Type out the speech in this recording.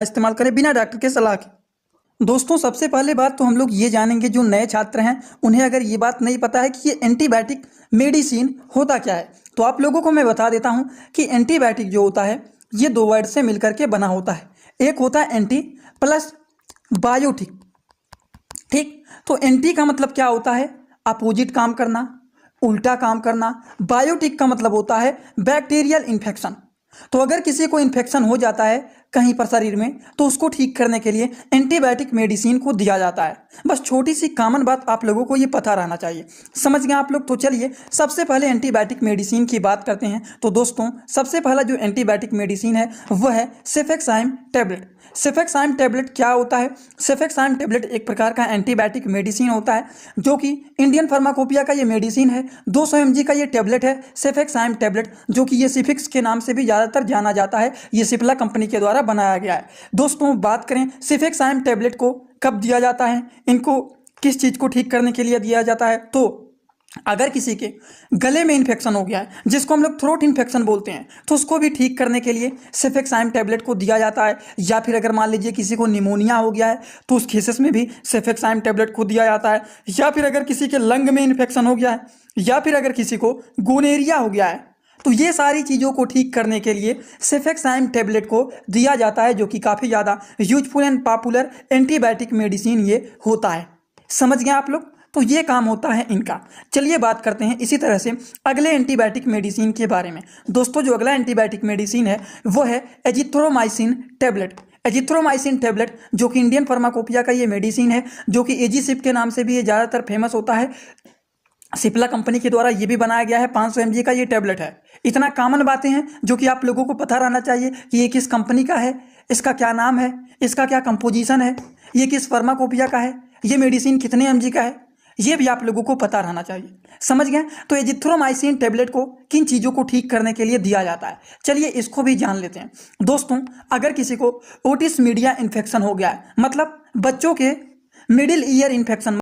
इस्तेमाल करें बिना डॉक्टर के सलाह के। दोस्तों सबसे पहले बात तो हम लोग ये जानेंगे, जो नए छात्र हैं उन्हें अगर ये बात नहीं पता है कि ये एंटीबायोटिक मेडिसिन होता क्या है, तो आप लोगों को मैं बता देता हूँ कि एंटीबायोटिक जो होता है ये दो वर्ड से मिलकर के बना होता है। एक होता है एंटी प्लस बायोटिक। ठीक, तो एंटी का मतलब क्या होता है? अपोजिट काम करना, उल्टा काम करना। बायोटिक का मतलब होता है बैक्टीरियल इन्फेक्शन। तो अगर किसी को इन्फेक्शन हो जाता है कहीं पर शरीर में, तो उसको ठीक करने के लिए एंटीबायोटिक मेडिसिन को दिया जाता है। बस छोटी सी कॉमन बात आप लोगों को ये पता रहना चाहिए। समझ गए आप लोग? तो चलिए सबसे पहले एंटीबायोटिक मेडिसिन की बात करते हैं। तो दोस्तों सबसे पहला जो एंटीबायोटिक मेडिसिन है वह है सेफेक्साइम टैबलेट। सेफेक्साइम टैबलेट क्या होता है? सेफेक्साइम टैबलेट एक प्रकार का एंटीबायोटिक मेडिसिन होता है, जो कि इंडियन फार्माकोपिया का ये मेडिसिन है। 200 mg का ये टैबलेट है सेफेक्साइम टैबलेट, जो कि ये सिफिक्स के नाम से भी ज़्यादातर जाना जाता है। ये सिप्ला कंपनी के द्वारा बनाया गया है। दोस्तों बात करें सेफेक्साइम टैबलेट को कब दिया जाता है, इनको किस चीज़ को ठीक करने के लिए दिया जाता है, तो अगर किसी के गले में इन्फेक्शन हो गया है, जिसको हम लोग थ्रोट इन्फेक्शन बोलते हैं, तो उसको भी ठीक करने के लिए सेफेक्साइम टैबलेट को दिया जाता है। या फिर अगर मान लीजिए किसी को निमोनिया हो गया है, तो उस केसेस में भी सेफेक्साइम टैबलेट को दिया जाता है। या फिर अगर किसी के लंग में इन्फेक्शन हो गया है, या फिर अगर किसी को गोनेरिया हो गया है, तो ये सारी चीज़ों को ठीक करने के लिए सेफेक्साइम टैबलेट को दिया जाता है, जो कि काफ़ी ज़्यादा useful and popular antibiotic medicine ये होता है। समझ गए आप लोग? तो ये काम होता है इनका। चलिए बात करते हैं इसी तरह से अगले एंटीबायोटिक मेडिसिन के बारे में। दोस्तों जो अगला एंटीबायोटिक मेडिसिन है वो है एजिथ्रोमाइसिन टैबलेट। एजिथ्रोमाइसिन टैबलेट जो कि इंडियन फार्माकोपिया का ये मेडिसिन है, जो कि एजीसिप के नाम से भी ये ज़्यादातर फेमस होता है। सिप्ला कंपनी के द्वारा ये भी बनाया गया है। 500 mg का ये टैबलेट है। इतना कॉमन बातें हैं जो कि आप लोगों को पता रहना चाहिए कि ये किस कंपनी का है, इसका क्या नाम है, इसका क्या कंपोजिशन है, ये किस फार्माकोपिया का है, ये मेडिसिन कितने mg का है, ये भी आप लोगों को पता रहना चाहिए। समझ गए? तो एजिथ्रोमाइसिन टैबलेट को किन चीज़ों को ठीक करने के लिए दिया जाता है, चलिए इसको भी जान लेते हैं। दोस्तों अगर किसी को ओटिस मीडिया इन्फेक्शन हो गया है, मतलब बच्चों के मिडिल ईयर इन्फेक्शन